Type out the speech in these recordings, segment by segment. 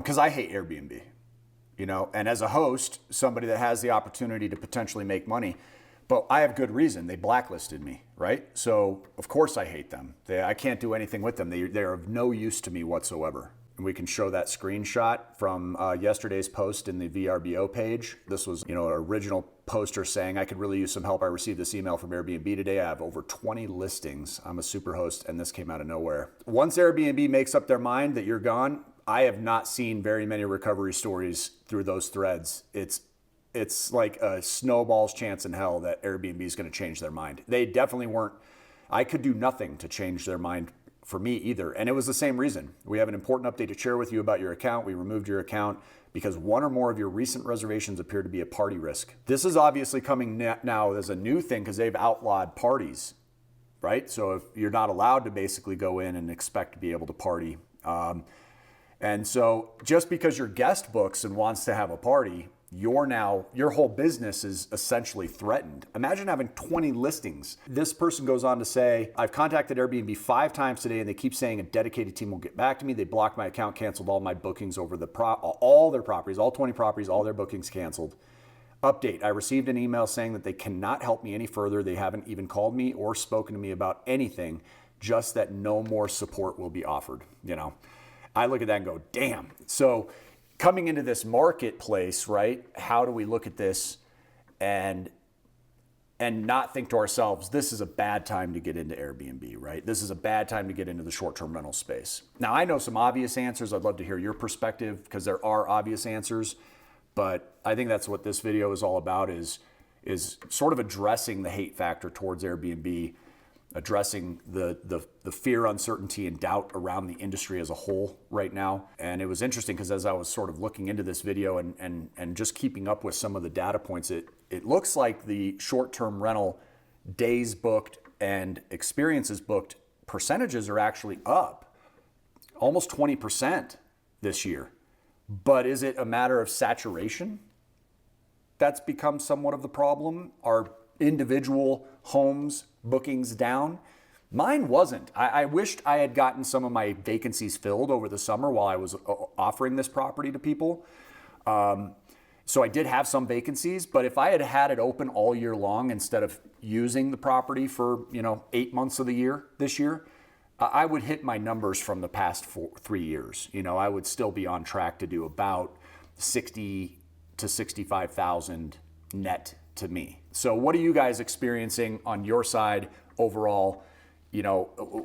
because I hate Airbnb, and as a host, somebody that has the opportunity to potentially make money, but I have good reason. They blacklisted me, right? So of course I hate them. I can't do anything with them. They're of no use to me whatsoever. And we can show that screenshot from yesterday's post in the VRBO page. This was, an original poster saying, I could really use some help. I received this email from Airbnb today. I have over 20 listings. I'm a super host, and this came out of nowhere. Once Airbnb makes up their mind that you're gone, I have not seen very many recovery stories through those threads. It's like a snowball's chance in hell that Airbnb is going to change their mind. They definitely weren't. I could do nothing to change their mind for me either. And it was the same reason. We have an important update to share with you about your account. We removed your account because one or more of your recent reservations appear to be a party risk. This is obviously coming now as a new thing because they've outlawed parties, right? So if you're not allowed to basically go in and expect to be able to party. And so just because your guest books and wants to have a party, your whole business is essentially threatened. Imagine having 20 listings. This person goes on to say, I've contacted Airbnb 5 times today and they keep saying a dedicated team will get back to me. They blocked my account, canceled all my bookings over all their properties, all 20 properties, all their bookings canceled. Update, I received an email saying that they cannot help me any further. They haven't even called me or spoken to me about anything, just that no more support will be offered. I look at that and go, damn. So coming into this marketplace, right? How do we look at this and not think to ourselves, this is a bad time to get into Airbnb, right? This is a bad time to get into the short-term rental space. Now, I know some obvious answers. I'd love to hear your perspective because there are obvious answers, but I think that's what this video is all about is sort of addressing the hate factor towards Airbnb, addressing the fear, uncertainty, and doubt around the industry as a whole right now. And it was interesting because as I was sort of looking into this video and just keeping up with some of the data points, it looks like the short-term rental days booked and experiences booked percentages are actually up almost 20% this year. But is it a matter of saturation that's become somewhat of the problem? Are individual homes bookings down? Mine wasn't. I wished I had gotten some of my vacancies filled over the summer while I was offering this property to people. So I did have some vacancies, but if I had had it open all year long instead of using the property for 8 months of the year this year, I would hit my numbers from the past 3 years. I would still be on track to do about 60 to 65,000 net to me. So what are you guys experiencing on your side overall?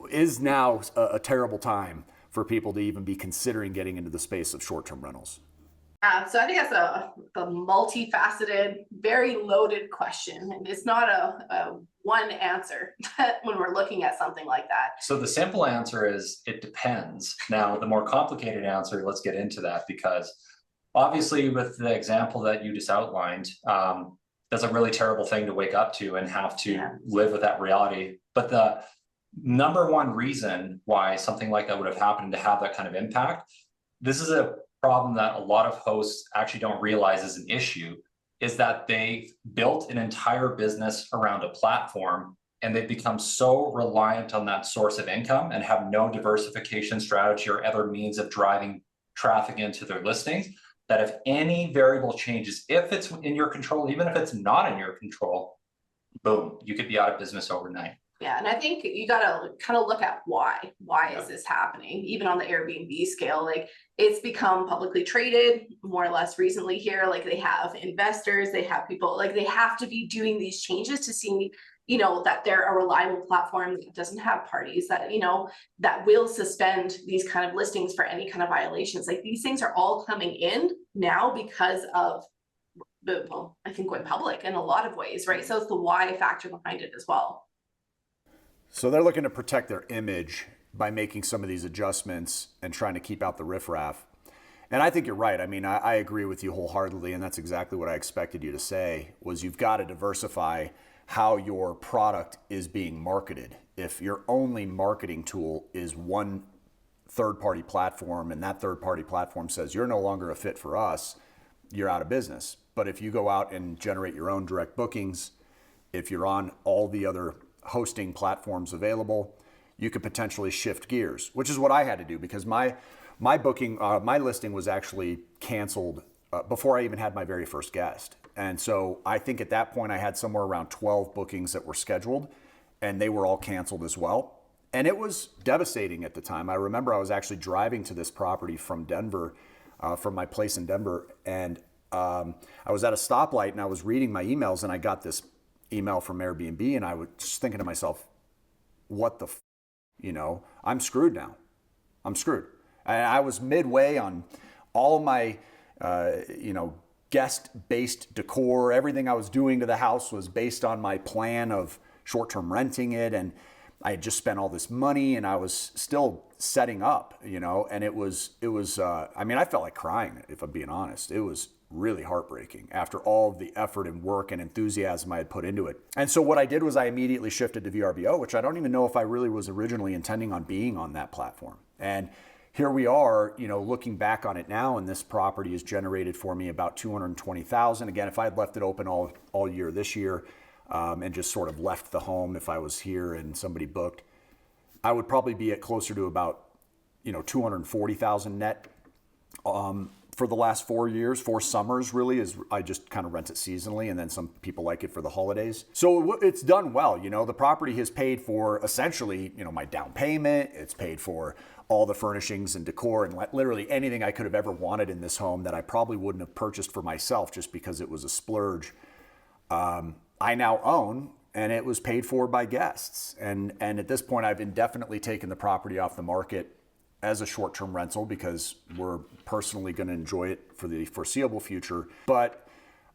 Is now a terrible time for people to even be considering getting into the space of short-term rentals? So I think that's a multifaceted, very loaded question. And it's not a one answer when we're looking at something like that. So the simple answer is it depends. Now, the more complicated answer, let's get into that, because obviously with the example that you just outlined, that's a really terrible thing to wake up to and have to live with that reality. But the number one reason why something like that would have happened to have that kind of impact, this is a problem that a lot of hosts actually don't realize is an issue, is that they've built an entire business around a platform and they've become so reliant on that source of income and have no diversification strategy or other means of driving traffic into their listings, that if any variable changes, if it's in your control, even if it's not in your control, boom, you could be out of business overnight. Yeah, and I think you got to kind of look at why is this happening? Even on the Airbnb scale, like it's become publicly traded more or less recently here. Like they have investors, they have people, like they have to be doing these changes to see, that they're a reliable platform that doesn't have parties, that, that will suspend these kind of listings for any kind of violations. Like these things are all coming in now because of, well, I think went public in a lot of ways, right? So it's the why factor behind it as well. So they're looking to protect their image by making some of these adjustments and trying to keep out the riffraff. And I think you're right. I mean, I agree with you wholeheartedly, and that's exactly what I expected you to say, was you've got to diversify how your product is being marketed. If your only marketing tool is one third-party platform and that third-party platform says you're no longer a fit for us, you're out of business. But if you go out and generate your own direct bookings, if you're on all the other hosting platforms available, you could potentially shift gears, which is what I had to do, because my my booking, my listing was actually canceled before I even had my very first guest. And so I think at that point I had somewhere around 12 bookings that were scheduled, and they were all canceled as well. And it was devastating at the time. I remember I was actually driving to this property from Denver, from my place in Denver, and I was at a stoplight and I was reading my emails, and I got this email from Airbnb, and I was just thinking to myself, what the, I'm screwed now. I'm screwed. And I was midway on all my, guest-based decor. Everything I was doing to the house was based on my plan of short-term renting it, and I had just spent all this money, and I was still setting up, and it was, I felt like crying, if I'm being honest. It was really heartbreaking after all of the effort and work and enthusiasm I had put into it. And so what I did was I immediately shifted to VRBO, which I don't even know if I really was originally intending on being on that platform. And here we are, looking back on it now, and this property has generated for me about $220,000. Again, if I had left it open all year this year, and just sort of left the home, if I was here and somebody booked, I would probably be at closer to about, 240,000 net. For the last 4 summers, really, is I just kind of rent it seasonally, and then some people like it for the holidays. So it's done well. The property has paid for essentially, my down payment. It's paid for all the furnishings and decor and literally anything I could have ever wanted in this home that I probably wouldn't have purchased for myself just because it was a splurge. I now own, and it was paid for by guests. And at this point, I've indefinitely taken the property off the market as a short-term rental because we're personally going to enjoy it for the foreseeable future. But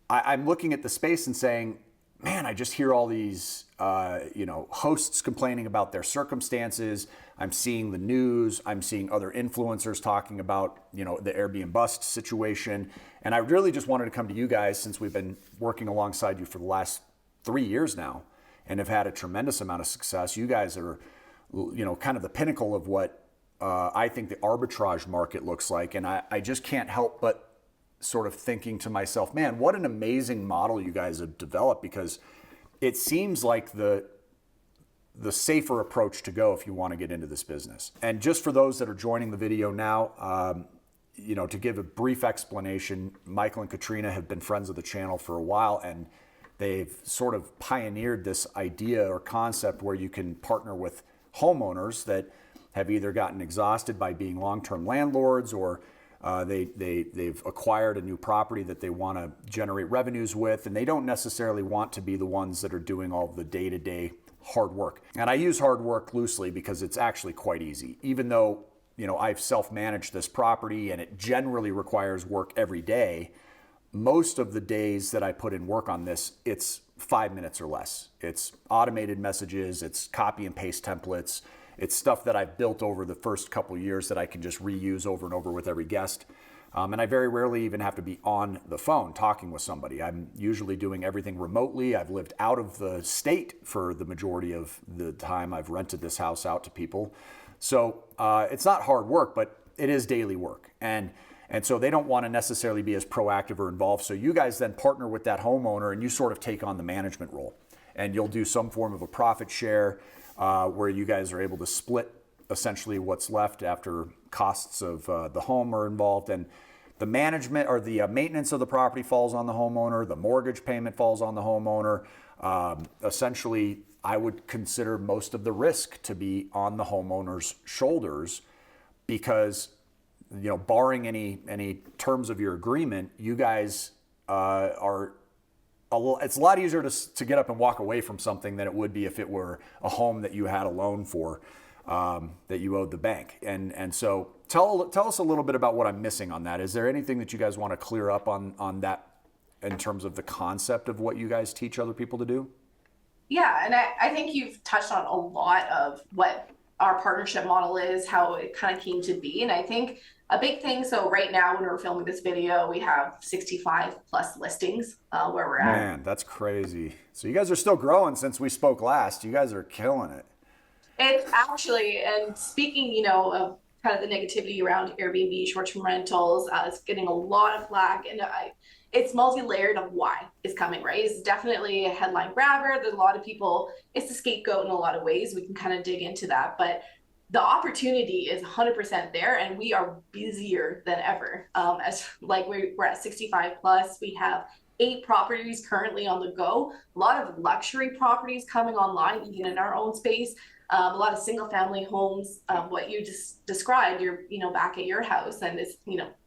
I'm looking at the space and saying, man, I just hear all these, hosts complaining about their circumstances. I'm seeing the news. I'm seeing other influencers talking about, the Airbnb bust situation. And I really just wanted to come to you guys, since we've been working alongside you for the last 3 years now and have had a tremendous amount of success. You guys are, kind of the pinnacle of what I think the arbitrage market looks like. And I just can't help but sort of thinking to myself, man, what an amazing model you guys have developed, because it seems like the safer approach to go if you want to get into this business. And just for those that are joining the video now, to give a brief explanation, Michael and Katrina have been friends of the channel for a while, and they've sort of pioneered this idea or concept where you can partner with homeowners that have either gotten exhausted by being long-term landlords, or they've acquired a new property that they want to generate revenues with, and they don't necessarily want to be the ones that are doing all the day-to-day hard work. And I use hard work loosely because it's actually quite easy. Even though, I've self-managed this property and it generally requires work every day, most of the days that I put in work on this, it's 5 minutes or less. It's automated messages, it's copy and paste templates, it's stuff that I've built over the first couple of years that I can just reuse over and over with every guest. And I very rarely even have to be on the phone talking with somebody. I'm usually doing everything remotely. I've lived out of the state for the majority of the time I've rented this house out to people. So it's not hard work, but it is daily work. And so they don't want to necessarily be as proactive or involved. So you guys then partner with that homeowner and you sort of take on the management role. And you'll do some form of a profit share where you guys are able to split essentially what's left after costs of the home are involved. And the management or the maintenance of the property falls on the homeowner. The mortgage payment falls on the homeowner. Essentially, I would consider most of the risk to be on the homeowner's shoulders because, barring any terms of your agreement, you guys it's a lot easier to get up and walk away from something than it would be if it were a home that you had a loan for that you owed the bank. And so tell us a little bit about what I'm missing on that. Is there anything that you guys want to clear up on that in terms of the concept of what you guys teach other people to do? Yeah, and I think you've touched on a lot of what our partnership model is, how it kind of came to be. And I think a big thing, so right now when we're filming this video, we have 65 plus listings where we're at. Man, that's crazy. So you guys are still growing since we spoke last. You guys are killing it. It's actually, and speaking, of kind of the negativity around Airbnb short-term rentals, it's getting a lot of flack, and it's multi-layered of why it's coming, right? It's definitely a headline grabber. There's a lot of people, it's a scapegoat in a lot of ways. We can kind of dig into that, but the opportunity is 100% there, and we are busier than ever. As like we're at 65 plus, we have 8 properties currently on the go. A lot of luxury properties coming online, even in our own space. A lot of single family homes, what you just described, you're, back at your house and it's,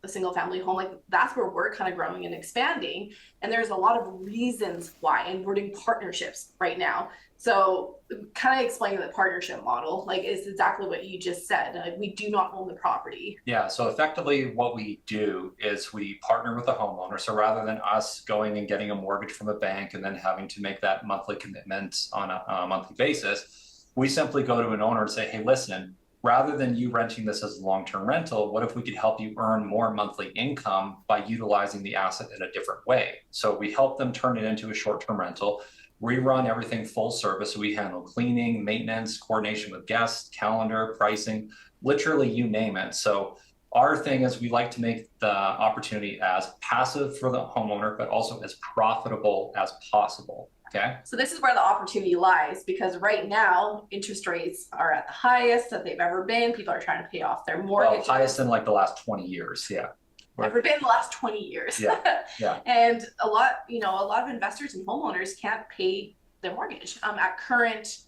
a single family home, like that's where we're kind of growing and expanding. And there's a lot of reasons why, and we're doing partnerships right now. So kind of explaining the partnership model, like it's exactly what you just said. Like, we do not own the property. Yeah, so effectively what we do is we partner with the homeowner. So rather than us going and getting a mortgage from a bank and then having to make that monthly commitment on a monthly basis, we simply go to an owner and say, hey, listen, rather than you renting this as a long-term rental, what if we could help you earn more monthly income by utilizing the asset in a different way? So we help them turn it into a short-term rental. We run everything full service. So we handle cleaning, maintenance, coordination with guests, calendar, pricing, literally you name it. So our thing is we like to make the opportunity as passive for the homeowner, but also as profitable as possible. Okay. So this is where the opportunity lies, because right now interest rates are at the highest that they've ever been. People are trying to pay off their mortgages. Well, highest in like the last 20 years. Yeah. Ever been the last 20 years. Yeah. Yeah. And a lot of investors and homeowners can't pay their mortgage at current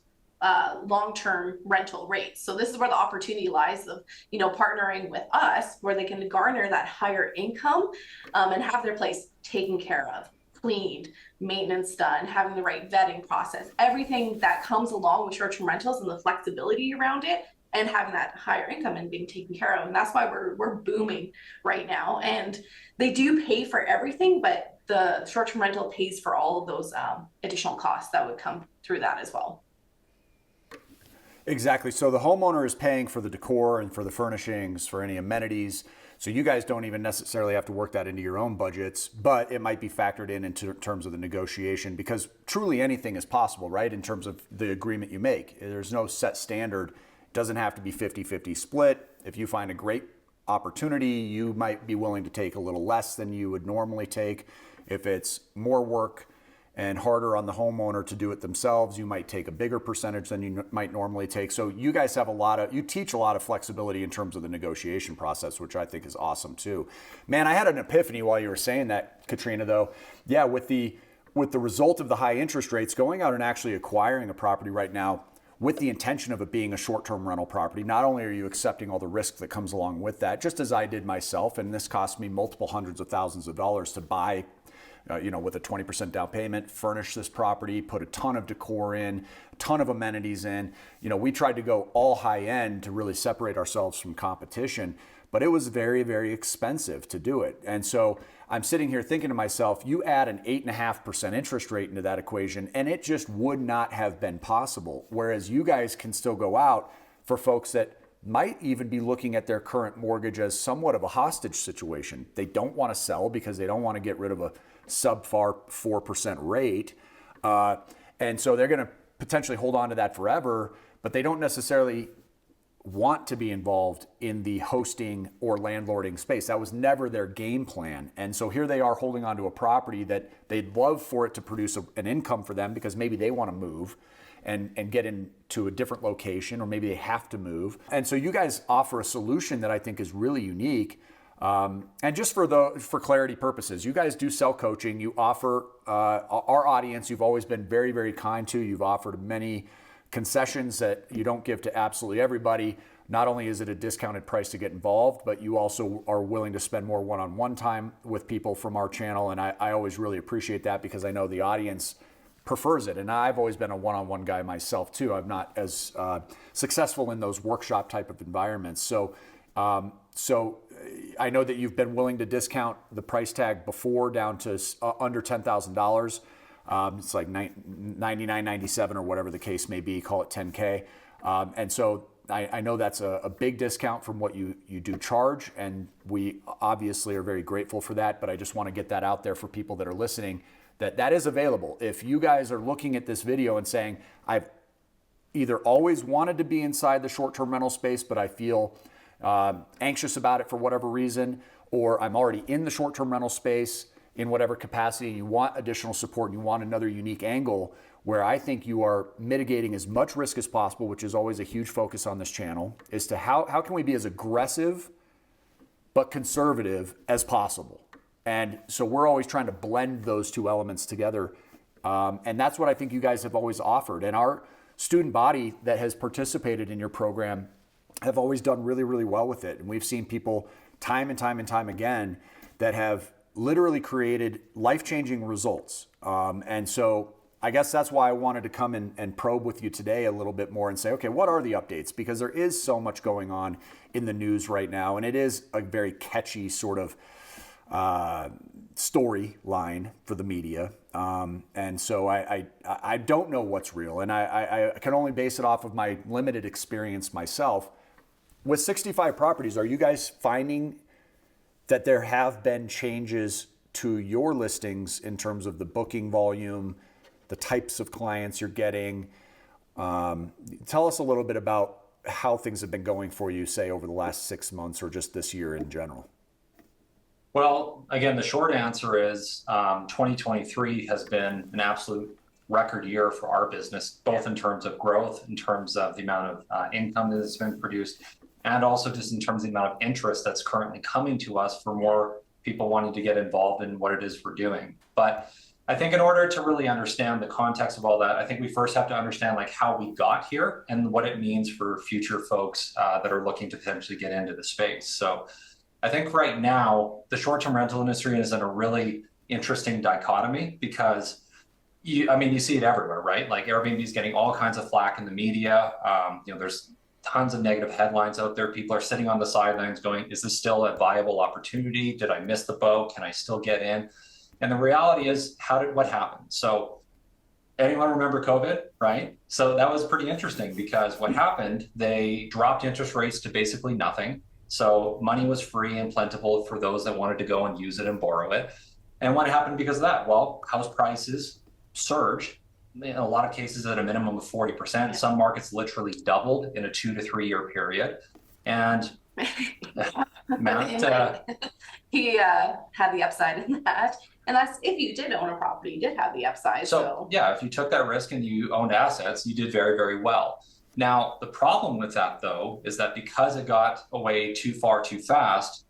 long-term rental rates. So this is where the opportunity lies of, partnering with us, where they can garner that higher income and have their place taken care of, cleaned, maintenance done, having the right vetting process, everything that comes along with short-term rentals and the flexibility around it, and having that higher income and being taken care of. And that's why we're booming right now. And they do pay for everything, but the short-term rental pays for all of those additional costs that would come through that as well. Exactly. So the homeowner is paying for the decor and for the furnishings, for any amenities. So you guys don't even necessarily have to work that into your own budgets, but it might be factored in terms of the negotiation, because truly anything is possible, right? In terms of the agreement you make. There's no set standard. It doesn't have to be 50-50 split. If you find a great opportunity, you might be willing to take a little less than you would normally take. If it's more work and harder on the homeowner to do it themselves, you might take a bigger percentage than you might normally take. So you guys have you teach a lot of flexibility in terms of the negotiation process, which I think is awesome too. Man, I had an epiphany while you were saying that, Katrina, though. Yeah, with the result of the high interest rates, going out and actually acquiring a property right now with the intention of it being a short-term rental property, not only are you accepting all the risk that comes along with that, just as I did myself, and this cost me multiple hundreds of thousands of dollars to buy with a 20% down payment, furnish this property, put a ton of decor in, a ton of amenities in. We tried to go all high end to really separate ourselves from competition, but it was very, very expensive to do it. And so I'm sitting here thinking to myself, you add an 8.5% interest rate into that equation, and it just would not have been possible. Whereas you guys can still go out for folks that might even be looking at their current mortgage as somewhat of a hostage situation. They don't want to sell because they don't want to get rid of a sub-par 4% rate. And so they're going to potentially hold on to that forever, but they don't necessarily want to be involved in the hosting or landlording space. That was never their game plan. And so here they are holding on to a property that they'd love for it to produce an income for them, because maybe they want to move and get into a different location, or maybe they have to move. And so you guys offer a solution that I think is really unique. And just for clarity purposes, you guys do sell coaching. You offer our audience, you've always been very, very kind to. You've offered many concessions that you don't give to absolutely everybody. Not only is it a discounted price to get involved, but you also are willing to spend more one-on-one time with people from our channel. And I always really appreciate that, because I know the audience prefers it. And I've always been a one-on-one guy myself too. I'm not as successful in those workshop type of environments. So I know that you've been willing to discount the price tag before down to under $10,000. It's like $99.97 or whatever the case may be, call it $10K. And so I know that's a big discount from what you do charge, and we obviously are very grateful for that, but I just want to get that out there for people that are listening, that is available. If you guys are looking at this video and saying, I've either always wanted to be inside the short-term rental space, but I feel anxious about it for whatever reason, or I'm already in the short-term rental space in whatever capacity, you want additional support, and you want another unique angle, where I think you are mitigating as much risk as possible, which is always a huge focus on this channel, is to how can we be as aggressive but conservative as possible. And so we're always trying to blend those two elements together. And that's what I think you guys have always offered. And our student body that has participated in your program have always done really, really well with it. And we've seen people time and time and time again that have literally created life-changing results. And so I guess that's why I wanted to come and probe with you today a little bit more and say, okay, what are the updates? Because there is so much going on in the news right now, and it is a very catchy sort of storyline for the media. And so I don't know what's real, and I can only base it off of my limited experience myself. With 65 properties, are you guys finding that there have been changes to your listings in terms of the booking volume, the types of clients you're getting? Tell us a little bit about how things have been going for you, say, over the last 6 months or just this year in general. Well, again, the short answer is 2023 has been an absolute record year for our business, both in terms of growth, in terms of the amount of income that has been produced, and also just in terms of the amount of interest that's currently coming to us for more people wanting to get involved in what it is we're doing. But I think in order to really understand the context of all that, I think we first have to understand like how we got here and what it means for future folks that are looking to potentially get into the space. So I think right now, the short-term rental industry is in a really interesting dichotomy because you see it everywhere, right? Like Airbnb is getting all kinds of flack in the media. There's tons of negative headlines out there. People are sitting on the sidelines going, is this still a viable opportunity? Did I miss the boat? Can I still get in? And the reality is, what happened? So anyone remember COVID, right? So that was pretty interesting because what happened, they dropped interest rates to basically nothing. So money was free and plentiful for those that wanted to go and use it and borrow it. And what happened because of that? Well, house prices surged, in a lot of cases at a minimum of 40%. Some markets literally doubled in a 2 to 3 year period. And Matt, he had the upside in that. And that's if you did own a property, you did have the upside. So yeah, if you took that risk and you owned assets, you did very, very well. Now, the problem with that, though, is that because it got away too far too fast,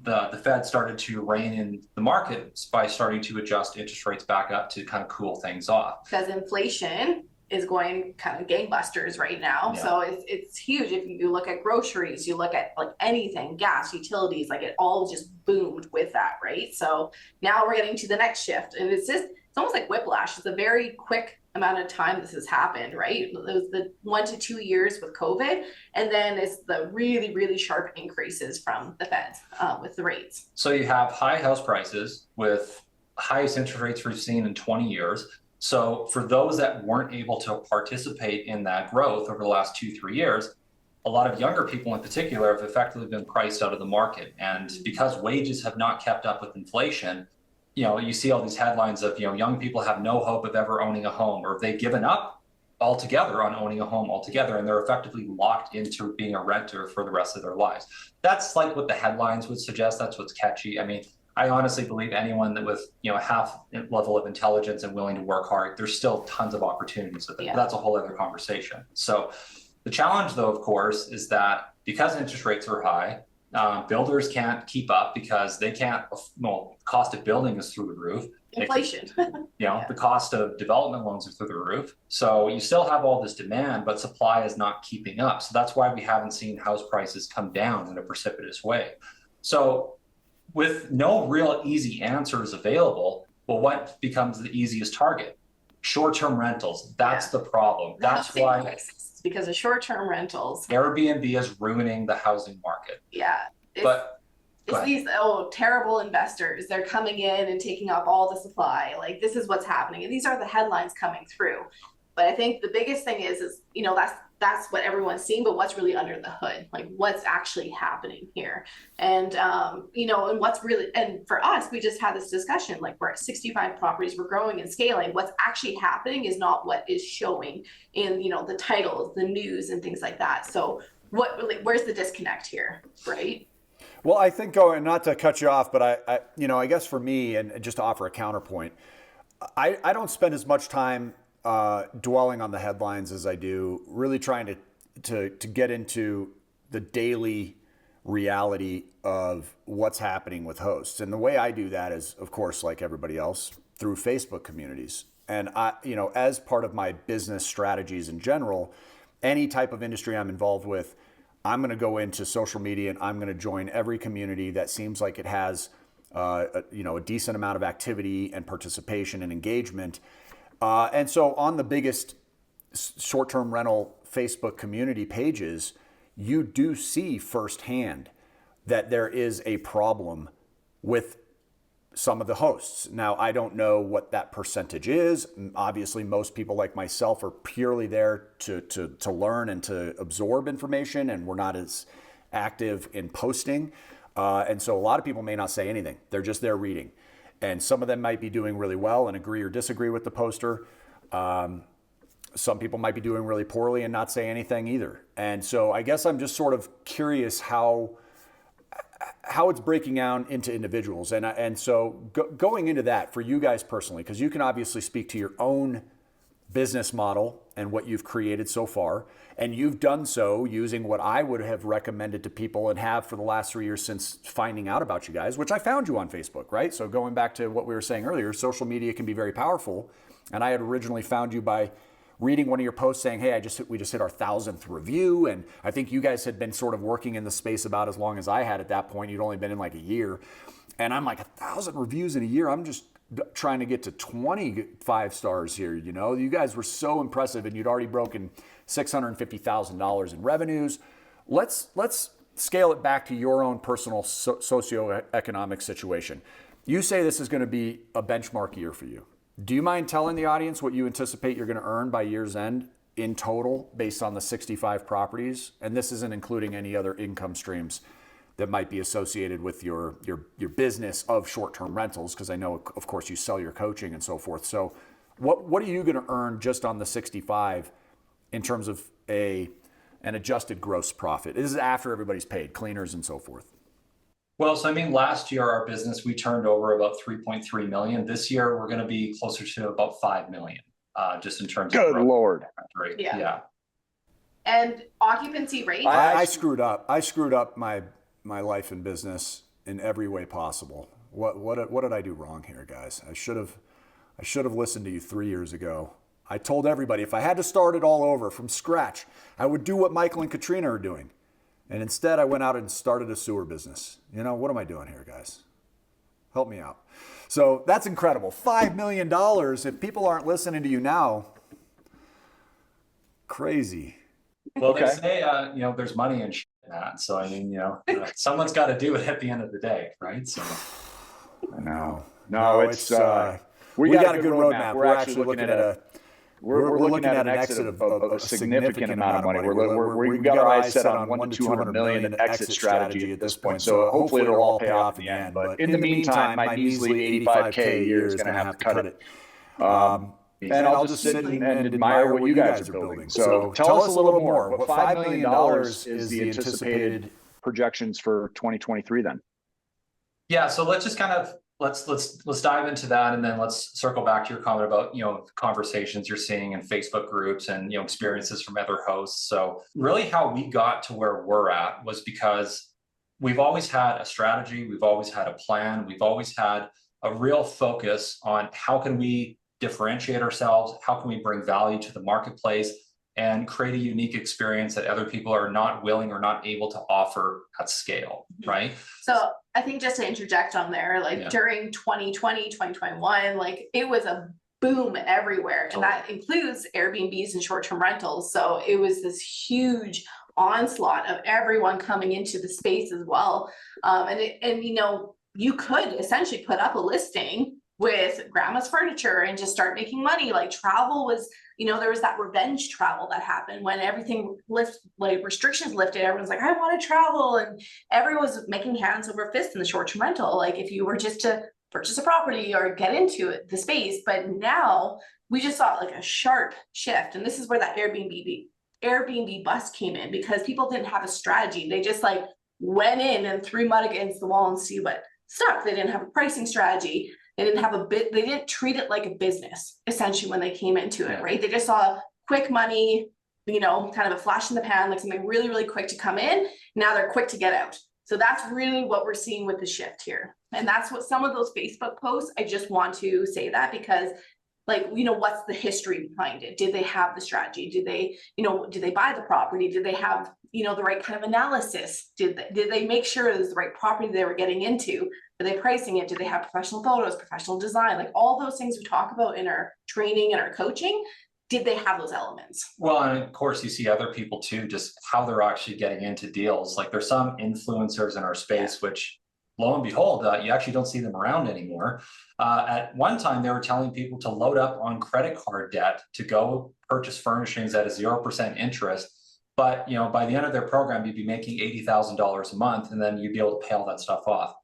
the Fed started to rein in the markets by starting to adjust interest rates back up to kind of cool things off. Because inflation is going kind of gangbusters right now. Yeah. So it's huge. If you look at groceries, you look at like anything, gas, utilities, like it all just boomed with that, right? So now we're getting to the next shift. And it's almost like whiplash. It's a very quick amount of time this has happened, right? It was the 1 to 2 years with COVID, and then it's the really, really sharp increases from the Feds with the rates. So you have high house prices with highest interest rates we've seen in 20 years. So for those that weren't able to participate in that growth over the last 2-3 years, a lot of younger people in particular have effectively been priced out of the market. And because wages have not kept up with inflation, you see all these headlines of, young people have no hope of ever owning a home, or they've given up altogether on owning a home altogether, and they're effectively locked into being a renter for the rest of their lives. That's like what the headlines would suggest. That's what's catchy. I mean, I honestly believe anyone that with, half level of intelligence and willing to work hard, there's still tons of opportunities with it. Yeah. That's a whole other conversation. So the challenge, though, of course, is that because interest rates are high, builders can't keep up because they can't, cost of building is through the roof. Inflation. Yeah. The cost of development loans are through the roof. So you still have all this demand, but supply is not keeping up. So that's why we haven't seen house prices come down in a precipitous way. So with no real easy answers available, well, what becomes the easiest target? Short-term rentals. That's the problem. That's why. Because of short-term rentals. Airbnb is ruining the housing market. Yeah. It's these terrible investors. They're coming in and taking up all the supply. Like, this is what's happening. And these are the headlines coming through. But I think the biggest thing is that's what everyone's seeing, but what's really under the hood, like what's actually happening here. And, and what's really, and for us, we just had this discussion, like we're at 65 properties, we're growing and scaling. What's actually happening is not what is showing in, the titles, the news and things like that. So where's the disconnect here, right? Well, I think going, not to cut you off, but I guess for me, and just to offer a counterpoint, I don't spend as much time dwelling on the headlines as I do really trying to get into the daily reality of what's happening with hosts. And the way I do that is, of course, like everybody else, through Facebook communities. And as part of my business strategies in general, any type of industry I'm involved with, I'm going to go into social media and I'm going to join every community that seems like it has a decent amount of activity and participation and engagement. And so on the biggest short-term rental Facebook community pages, you do see firsthand that there is a problem with some of the hosts. Now, I don't know what that percentage is. Obviously, most people like myself are purely there to learn and to absorb information, and we're not as active in posting. And so a lot of people may not say anything. They're just there reading. And some of them might be doing really well and agree or disagree with the poster. Some people might be doing really poorly and not say anything either. And so I guess I'm just sort of curious how it's breaking down into individuals. And so going into that for you guys personally, because you can obviously speak to your own business model and what you've created so far. And you've done so using what I would have recommended to people and have for the last 3 years since finding out about you guys, which I found you on Facebook, right? So going back to what we were saying earlier, social media can be very powerful. And I had originally found you by reading one of your posts saying, hey, we just hit our 1,000th review. And I think you guys had been sort of working in the space about as long as I had at that point. You'd only been in like a year. And I'm like, 1,000 reviews in a year? I'm just trying to get to 25 stars here. You guys were so impressive, and you'd already broken $650,000 in revenues. Let's scale it back to your own personal socioeconomic situation. You say this is going to be a benchmark year for you. Do you mind telling the audience what you anticipate you're going to earn by year's end in total based on the 65 properties? And this isn't including any other income streams that might be associated with your business of short-term rentals, because I know, of course, you sell your coaching and so forth. So what are you going to earn just on the 65 in terms of an adjusted gross profit? This is after everybody's paid, cleaners and so forth. Well, so last year, our business, we turned over about 3.3 million. This year, we're going to be closer to about 5 million, just in terms of Good Lord. rate. Yeah. And occupancy rate? I screwed up. I screwed up my life and business in every way possible. What did I do wrong here, guys? I should have listened to you 3 years ago. I told everybody if I had to start it all over from scratch, I would do what Michael and Katrina are doing. And instead, I went out and started a sewer business. What am I doing here, guys? Help me out. So that's incredible. $5 million. If people aren't listening to you now, crazy. Well, they say, there's money in that. So, someone's got to do it at the end of the day, right? So, No, it's we got a good roadmap. We're actually looking at we're looking at an exit of a significant amount of money. We've got our eyes set on 1 to 200 million in exit strategy at this point. So hopefully it'll all pay off in the end. But in the meantime, my measly 85K a year is going to have to cut it. And I'll just sit and admire what you guys are building. So tell us a little more. What $5 million is the anticipated projections for 2023 then? Yeah, so let's just kind of let's dive into that, and then let's circle back to your comment about conversations you're seeing in Facebook groups and experiences from other hosts. So really, how we got to where we're at was because we've always had a strategy, we've always had a plan, we've always had a real focus on how can we differentiate ourselves, how can we bring value to the marketplace, and create a unique experience that other people are not willing or not able to offer at scale, right? So I think just to interject on there, during 2020, 2021, it was a boom everywhere. And that includes Airbnbs and short-term rentals. So it was this huge onslaught of everyone coming into the space as well. You could essentially put up a listing with grandma's furniture and just start making money. Travel was, there was that revenge travel that happened when everything restrictions lifted. Everyone's like, I want to travel. And everyone was making hands over fists in the short-term rental. If you were just to purchase a property or get into the space. But now we just saw a sharp shift. And this is where that Airbnb bust came in, because people didn't have a strategy. They just went in and threw mud against the wall and see what stuck. They didn't have a pricing strategy. They didn't have they didn't treat it like a business, essentially, when they came into it, right? They just saw quick money, you know, kind of a flash in the pan, like something really, really quick to come in. Now they're quick to get out. So that's really what we're seeing with the shift here. And that's what some of those Facebook posts, I just want to say that because, like, you know, what's the history behind it? Did they have the strategy? Did they, you know, did they buy the property? Did they have, you know, the right kind of analysis? Did they make sure it was the right property they were getting into? Are they pricing it? Did they have professional photos, professional design? Like all those things we talk about in our training and our coaching, did they have those elements? Well, and of course you see other people too, just how they're actually getting into deals. Like there's some influencers in our space, which lo and behold, you actually don't see them around anymore. At one time, they were telling people to load up on credit card debt to go purchase furnishings at a 0% interest. But you know, by the end of their program, you'd be making $80,000 a month, and then you'd be able to pay all that stuff off.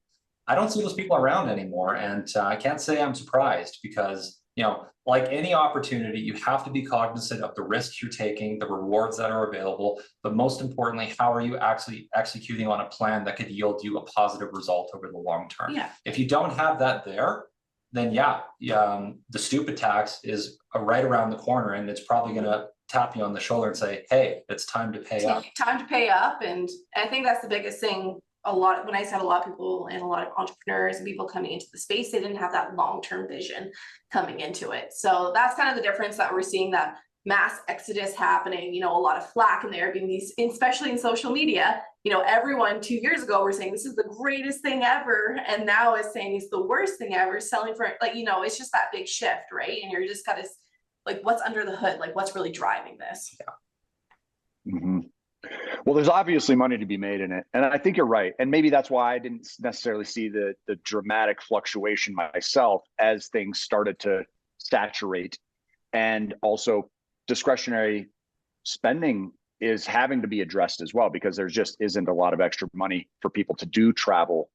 I don't see those people around anymore, and I can't say I'm surprised because, you know, like any opportunity, you have to be cognizant of the risks you're taking, the rewards that are available, but most importantly, how are you actually executing on a plan that could yield you a positive result over the long term? Yeah. If you don't have that there, then the stupid tax is right around the corner, and it's probably going to tap you on the shoulder and say, hey, it's time to pay up. Time to pay up. And I think that's the biggest thing. When I said a lot of people and a lot of entrepreneurs and people coming into the space, they didn't have that long-term vision coming into it. So that's kind of the difference that we're seeing, that mass exodus happening, you know, a lot of flack in the Airbnb, especially in social media. You know, everyone 2 years ago were saying this is the greatest thing ever. And now it's saying it's the worst thing ever, selling for, like, you know, it's just that big shift, right? And you're just got to, like, what's under the hood? Like, what's really driving this? Yeah. Mm-hmm. Well, there's obviously money to be made in it. And I think you're right. And maybe that's why I didn't necessarily see the dramatic fluctuation myself as things started to saturate. And also discretionary spending is having to be addressed as well, because there just isn't a lot of extra money for people to do travel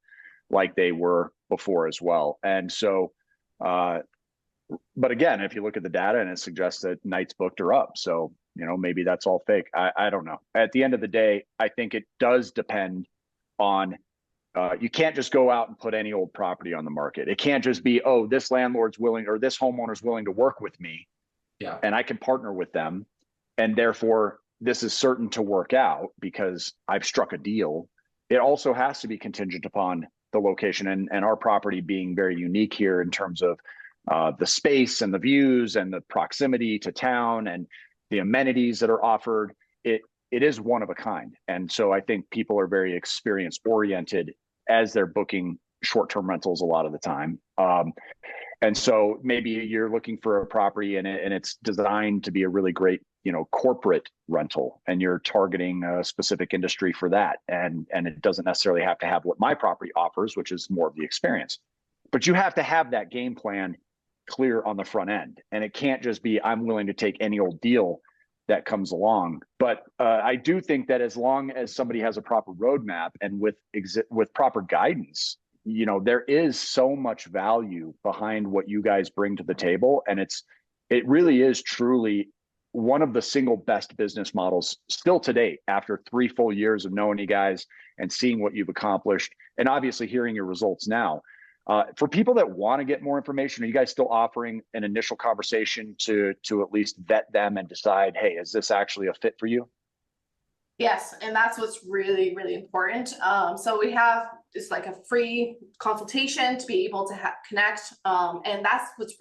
like they were before as well. And so, but again, if you look at the data and it suggests that nights booked are up. So, you know, maybe that's all fake. I don't know. At the end of the day, I think it does depend on, you can't just go out and put any old property on the market. It can't just be, oh, this landlord's willing or this homeowner's willing to work with me. Yeah. And I can partner with them. And therefore, this is certain to work out because I've struck a deal. It also has to be contingent upon the location and our property being very unique here in terms of the space and the views and the proximity to town and the amenities that are offered. It is one of a kind. And so I think people are very experience oriented as they're booking short-term rentals a lot of the time. And so maybe you're looking for a property and it's designed to be a really great, you know, corporate rental, and you're targeting a specific industry for that. And it doesn't necessarily have to have what my property offers, which is more of the experience. But you have to have that game plan clear on the front end. And it can't just be, I'm willing to take any old deal that comes along. But I do think that as long as somebody has a proper roadmap and with proper guidance, you know, there is so much value behind what you guys bring to the table. And it really is truly one of the single best business models still to date, after 3 full years of knowing you guys and seeing what you've accomplished and obviously hearing your results now. For people that want to get more information, are you guys still offering an initial conversation to at least vet them and decide, hey, is this actually a fit for you? Yes, and that's what's really, really important. So we have just like a free consultation to be able to connect. And that's what's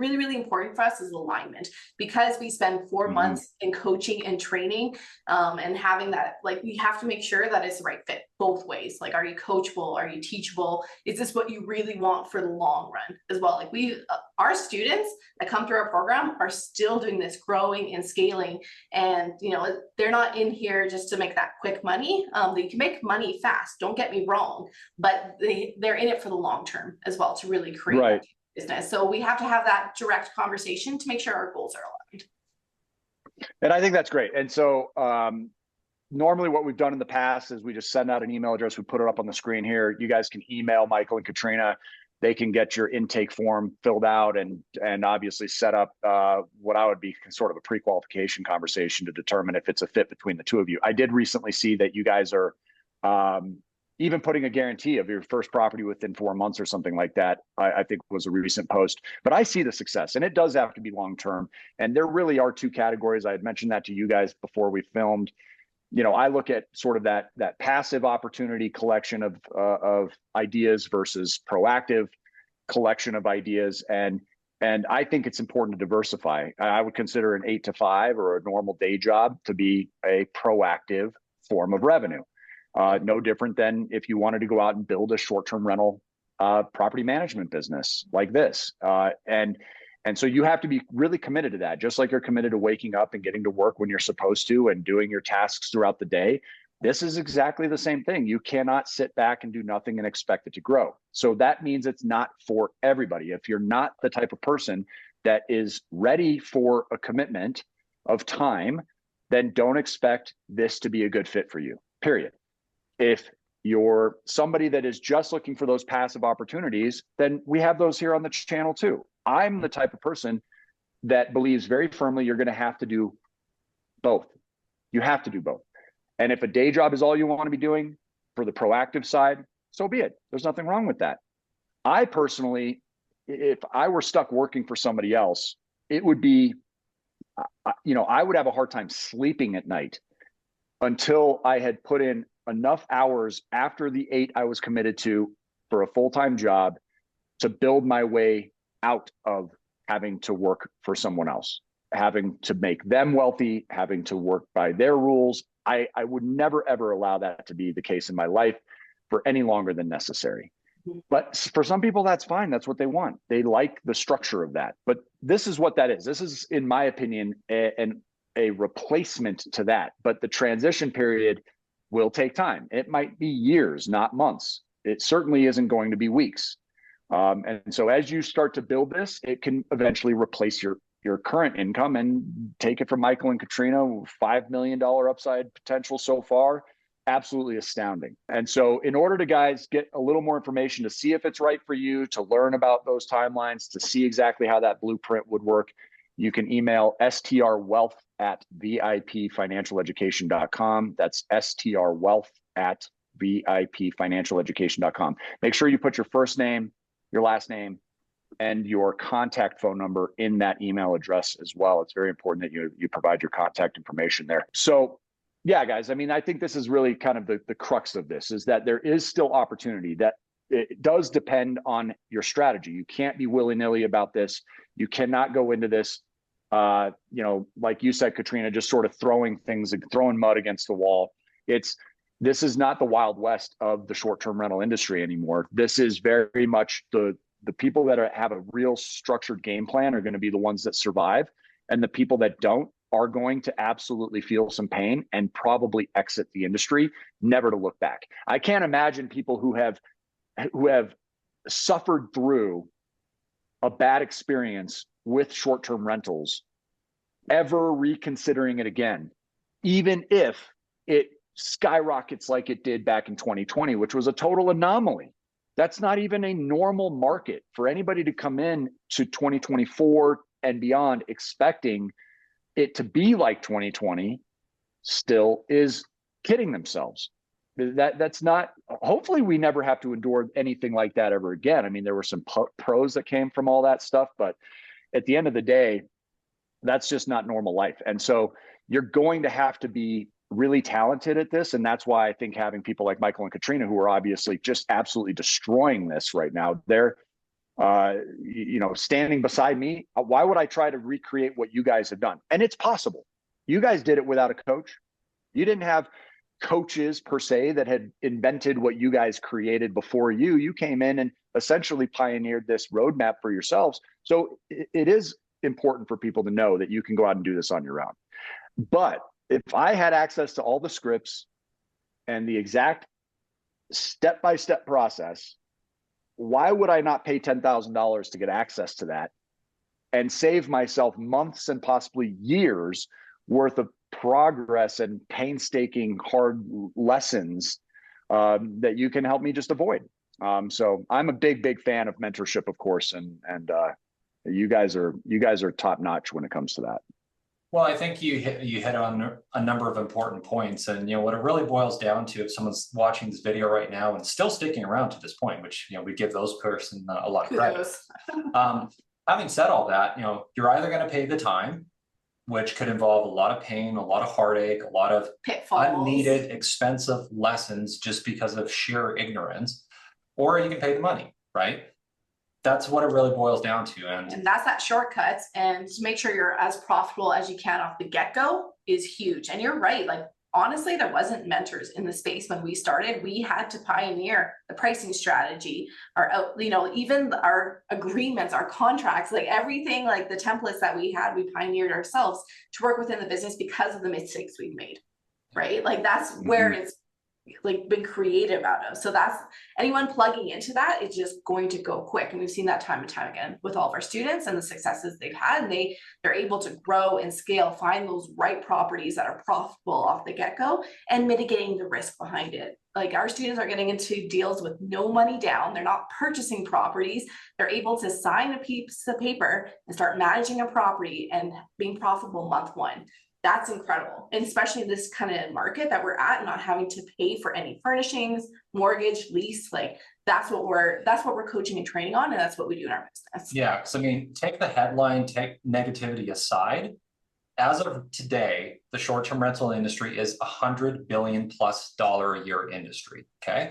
really, really important for us is alignment, because we spend 4 months in coaching and training, and having that, like, we have to make sure that it's the right fit both ways. Like, are you coachable? Are you teachable? Is this what you really want for the long run as well? Like, our students that come through our program are still doing this growing and scaling. And, you know, they're not in here just to make that quick money. They can make money fast, don't get me wrong, but they're in it for the long term as well to really create right. business. So we have to have that direct conversation to make sure our goals are aligned. And I think that's great. And so normally what we've done in the past is we just send out an email address. We put it up on the screen here. You guys can email Michael and Katrina. They can get your intake form filled out and obviously set up what I would be sort of a pre-qualification conversation to determine if it's a fit between the two of you. I did recently see that you guys are Even putting a guarantee of your first property within 4 months or something like that, I think was a recent post. But I see the success, and it does have to be long-term. And there really are two categories. I had mentioned that to you guys before we filmed. I look at sort of that passive opportunity collection of ideas versus proactive collection of ideas. And I think it's important to diversify. I would consider an 8 to 5 or a normal day job to be a proactive form of revenue. No different than if you wanted to go out and build a short-term rental property management business like this. And so you have to be really committed to that, just like you're committed to waking up and getting to work when you're supposed to and doing your tasks throughout the day. This is exactly the same thing. You cannot sit back and do nothing and expect it to grow. So that means it's not for everybody. If you're not the type of person that is ready for a commitment of time, then don't expect this to be a good fit for you, period. If you're somebody that is just looking for those passive opportunities, then we have those here on the channel too. I'm the type of person that believes very firmly you're going to have to do both. You have to do both. And if a day job is all you want to be doing for the proactive side, so be it. There's nothing wrong with that. I personally, if I were stuck working for somebody else, it would be, I would have a hard time sleeping at night until I had put in enough hours after the 8 I was committed to for a full-time job to build my way out of having to work for someone else, having to make them wealthy, having to work by their rules. I would never, ever allow that to be the case in my life for any longer than necessary. But for some people, that's fine. That's what they want. They like the structure of that. But this is what that is. This is, in my opinion, a replacement to that. But the transition period will take time. It might be years, not months. It certainly isn't going to be weeks. And so as you start to build this, it can eventually replace your current income. And take it from Michael and Katrina, $5 million upside potential so far, absolutely astounding. And so in order to, guys, get a little more information to see if it's right for you, to learn about those timelines, to see exactly how that blueprint would work, you can email strwealth@vipfinancialeducation.com. That's strwealth@vipfinancialeducation.com. Make sure you put your first name, your last name, and your contact phone number in that email address as well. It's very important that you provide your contact information there. So yeah, guys, I mean, I think this is really kind of the crux of this, is that there is still opportunity. That it does depend on your strategy. You can't be willy-nilly about this. You cannot go into this, like you said, Katrina, just sort of throwing mud against the wall. This is not the Wild West of the short-term rental industry anymore. This is very much the people that have a real structured game plan are going to be the ones that survive, and the people that don't are going to absolutely feel some pain and probably exit the industry, never to look back. I can't imagine people who have suffered through a bad experience with short-term rentals ever reconsidering it again, even if it skyrockets like it did back in 2020, which was a total anomaly. That's not even a normal market. For anybody to come in to 2024 and beyond expecting it to be like 2020 still is kidding themselves. That's not, hopefully we never have to endure anything like that ever again. I mean, there were some pros that came from all that stuff, but at the end of the day, that's just not normal life. And so you're going to have to be really talented at this. And that's why I think having people like Michael and Katrina, who are obviously just absolutely destroying this right now, they're standing beside me. Why would I try to recreate what you guys have done? And it's possible. You guys did it without a coach. You didn't have coaches per se that had invented what you guys created before you. You came in and essentially pioneered this roadmap for yourselves. So it is important for people to know that you can go out and do this on your own. But if I had access to all the scripts and the exact step-by-step process, why would I not pay $10,000 to get access to that and save myself months and possibly years worth of progress and painstaking hard lessons that you can help me just avoid? So I'm a big fan of mentorship, of course, and you guys are top notch when it comes to that. Well, I think you hit on a number of important points, and what it really boils down to, if someone's watching this video right now and still sticking around to this point, which we give those person a lot of credit. Having said all that, you're either going to pay the time, which could involve a lot of pain, a lot of heartache, a lot of pitfalls, unneeded, expensive lessons just because of sheer ignorance, or you can pay the money, right? That's what it really boils down to. And that's that shortcuts, and to make sure you're as profitable as you can off the get-go is huge. And you're right, like honestly, there wasn't mentors in the space when we started. We had to pioneer the pricing strategy, our even our agreements, our contracts, like everything, like the templates that we had, we pioneered ourselves to work within the business because of the mistakes we've made, right? Like that's where it's like been creative out of. So that's anyone plugging into that is just going to go quick. And we've seen that time and time again with all of our students and the successes they've had. And they're able to grow and scale, find those right properties that are profitable off the get-go and mitigating the risk behind it. Like our students are getting into deals with no money down. They're not purchasing properties. They're able to sign a piece of paper and start managing a property and being profitable month one. That's incredible. And especially in this kind of market that we're at, not having to pay for any furnishings, mortgage, lease, like that's what we're coaching and training on. And that's what we do in our business. Yeah. Because I mean, take the headline, take negativity aside. As of today, the short-term rental industry is $100 billion+ a year industry. Okay.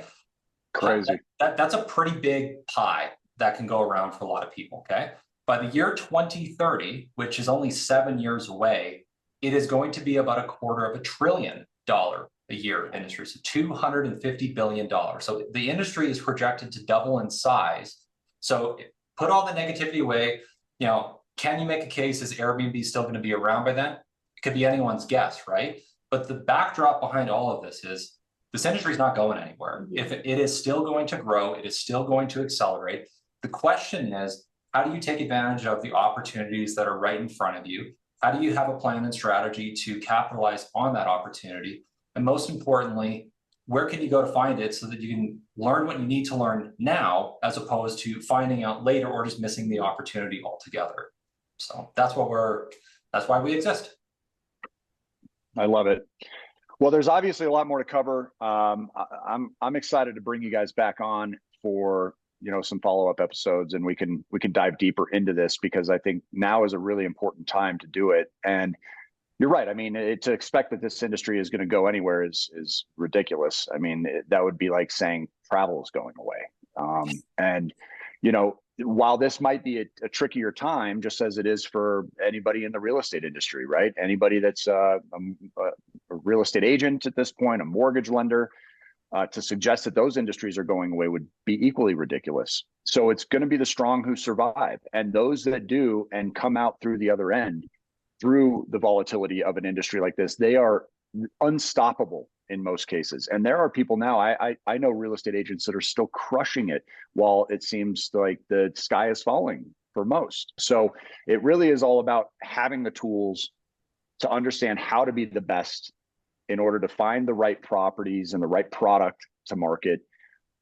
Crazy. That's a pretty big pie that can go around for a lot of people. Okay. By the year 2030, which is only 7 years away, it is going to be about $250 billion a year industry, so $250 billion. So the industry is projected to double in size. So put all the negativity away. Can you make a case, is Airbnb still going to be around by then? It could be anyone's guess, right? But the backdrop behind all of this is this industry is not going anywhere. If it is still going to grow, it is still going to accelerate. The question is, how do you take advantage of the opportunities that are right in front of you? How do you have a plan and strategy to capitalize on that opportunity? And most importantly, where can you go to find it so that you can learn what you need to learn now, as opposed to finding out later or just missing the opportunity altogether? So that's why we exist. I love it. Well, there's obviously a lot more to cover. I'm excited to bring you guys back on for some follow-up episodes, and we can dive deeper into this, because I think now is a really important time to do it. And you're right. I mean, to expect that this industry is going to go anywhere is ridiculous. I mean, that would be like saying travel is going away. And while this might be a trickier time, just as it is for anybody in the real estate industry, right? Anybody that's a real estate agent at this point, a mortgage lender, to suggest that those industries are going away would be equally ridiculous. So it's going to be the strong who survive, and those that do and come out through the other end, through the volatility of an industry like this, they are unstoppable in most cases. And there are people now, I know real estate agents that are still crushing it while it seems like the sky is falling for most. So it really is all about having the tools to understand how to be the best in order to find the right properties and the right product to market.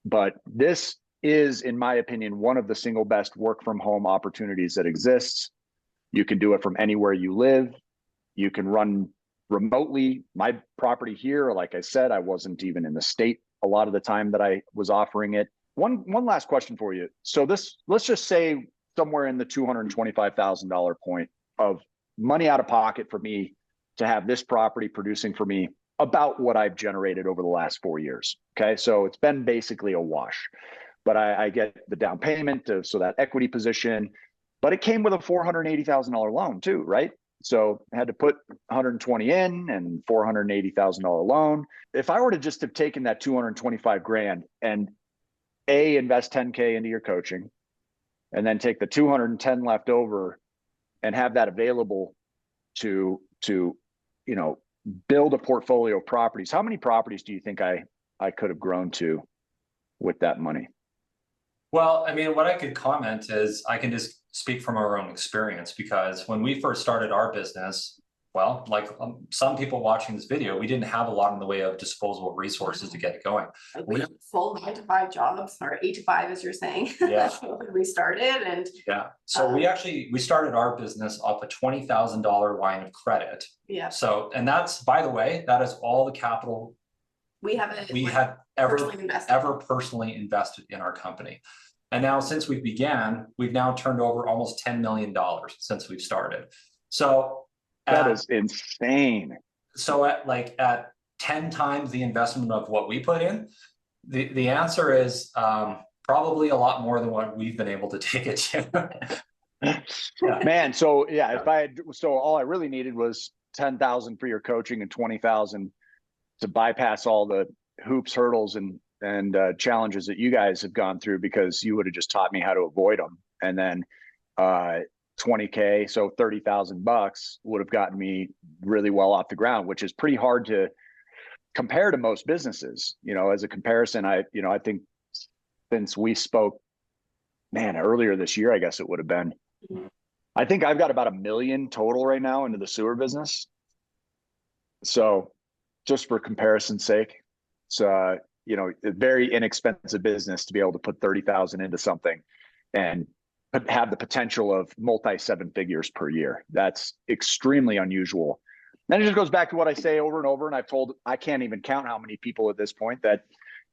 But this is, in my opinion, one of the single best work from home opportunities that exists. You can do it from anywhere you live. You can run remotely. My property here, like I said, I wasn't even in the state a lot of the time that I was offering it. One last question for you. So let's just say somewhere in the $225,000 point of money out of pocket for me to have this property producing for me about what I've generated over the last 4 years. Okay. So it's been basically a wash, but I get the down payment so that equity position, but it came with a $480,000 loan too, right? So I had to put 120 in and $480,000 loan. If I were to just have taken that 225 grand and invest 10K into your coaching, and then take the 210 left over and have that available to build a portfolio of properties, how many properties do you think I could have grown to with that money? Well, I mean, what I could comment is I can just speak from our own experience, because when we first started our business, well, like some people watching this video, we didn't have a lot in the way of disposable resources to get it going. Like we have full 9-to-5 jobs, or 8-to-5, as you're saying. Yeah. When we started, and yeah. So we started our business off a $20,000 line of credit. Yeah. So, and that's, by the way, that is all the capital we had ever personally invested in our company. And now since we began, we've now turned over almost $10 million since we've started. So that is insane. So at 10 times the investment of what we put in, the answer is probably a lot more than what we've been able to take it to. Yeah. Man, so yeah, so all I really needed was 10,000 for your coaching and 20,000 to bypass all the hoops, hurdles, and challenges that you guys have gone through, because you would have just taught me how to avoid them. And then 20K, so $30,000 would have gotten me really well off the ground, which is pretty hard to compare to most businesses. You know, as a comparison, I think since we spoke, man, earlier this year, I guess it would have been, I think I've got about $1 million total right now into the sewer business. So just for comparison's sake, it's a very inexpensive business to be able to put 30,000 into something and have the potential of multi-7 figures per year. That's extremely unusual. And it just goes back to what I say over and over. And I can't even count how many people at this point that,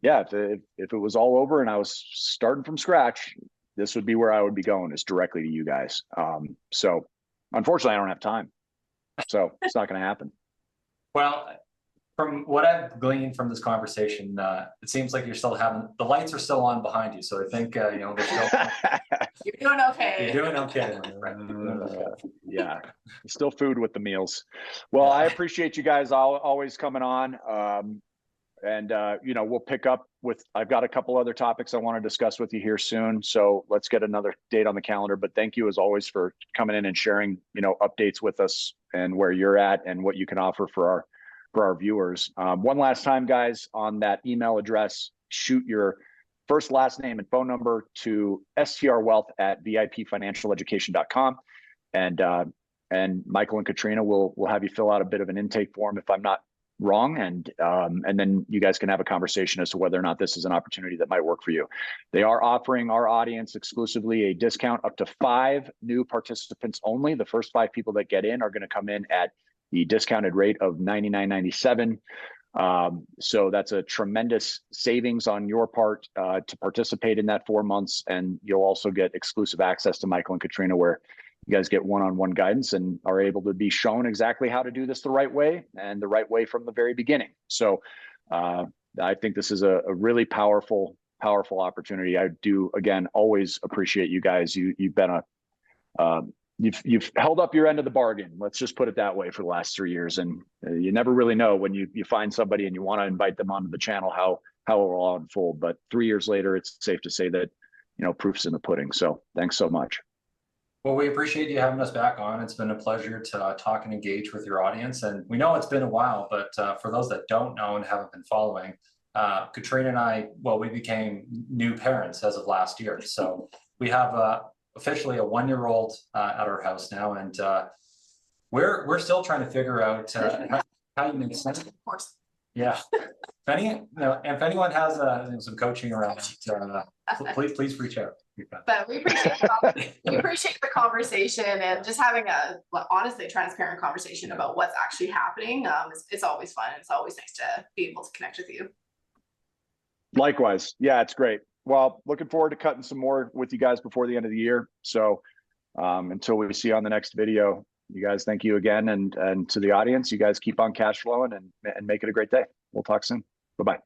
yeah, if it was all over and I was starting from scratch, this would be where I would be going, is directly to you guys. So unfortunately I don't have time. So it's not going to happen. Well, from what I've gleaned from this conversation, it seems like you're still the lights are still on behind you. So I think, you're doing okay. You're doing okay. Yeah, still food with the meals. Well, I appreciate you guys always coming on. We'll pick up with, I've got a couple other topics I want to discuss with you here soon. So let's get another date on the calendar, but thank you as always for coming in and sharing, updates with us and where you're at and what you can offer for our viewers. One last time, guys, on that email address, shoot your first, last name, and phone number to strwealth@vipfinancialeducation.com. And Michael and Katrina will have you fill out a bit of an intake form if I'm not wrong. And then you guys can have a conversation as to whether or not this is an opportunity that might work for you. They are offering our audience exclusively a discount up to 5 new participants only. The first 5 people that get in are going to come in at the discounted rate of $99.97. So that's a tremendous savings on your part to participate in that 4 months. And you'll also get exclusive access to Michael and Katrina, where you guys get one-on-one guidance and are able to be shown exactly how to do this the right way, and the right way from the very beginning. So I think this is a really powerful opportunity. I do, again, always appreciate you guys. You've been you've held up your end of the bargain. Let's just put it that way for the last 3 years. And you never really know when you find somebody and you want to invite them onto the channel, how it will all unfold. But 3 years later, it's safe to say that, proof's in the pudding. So thanks so much. Well, we appreciate you having us back on. It's been a pleasure to talk and engage with your audience. And we know it's been a while, but for those that don't know and haven't been following, Katrina and I, we became new parents as of last year. So we have officially a 1-year-old at our house now, and we're still trying to figure out how you make sense. Of course. Yeah. If anyone has some coaching around it, please reach out. But we appreciate the conversation, and just having a honestly transparent conversation about what's actually happening. It's always fun. It's always nice to be able to connect with you. Likewise. Yeah, it's great. Well, looking forward to cutting some more with you guys before the end of the year. So until we see you on the next video, you guys, thank you again. And to the audience, you guys keep on cash flowing and make it a great day. We'll talk soon. Bye-bye.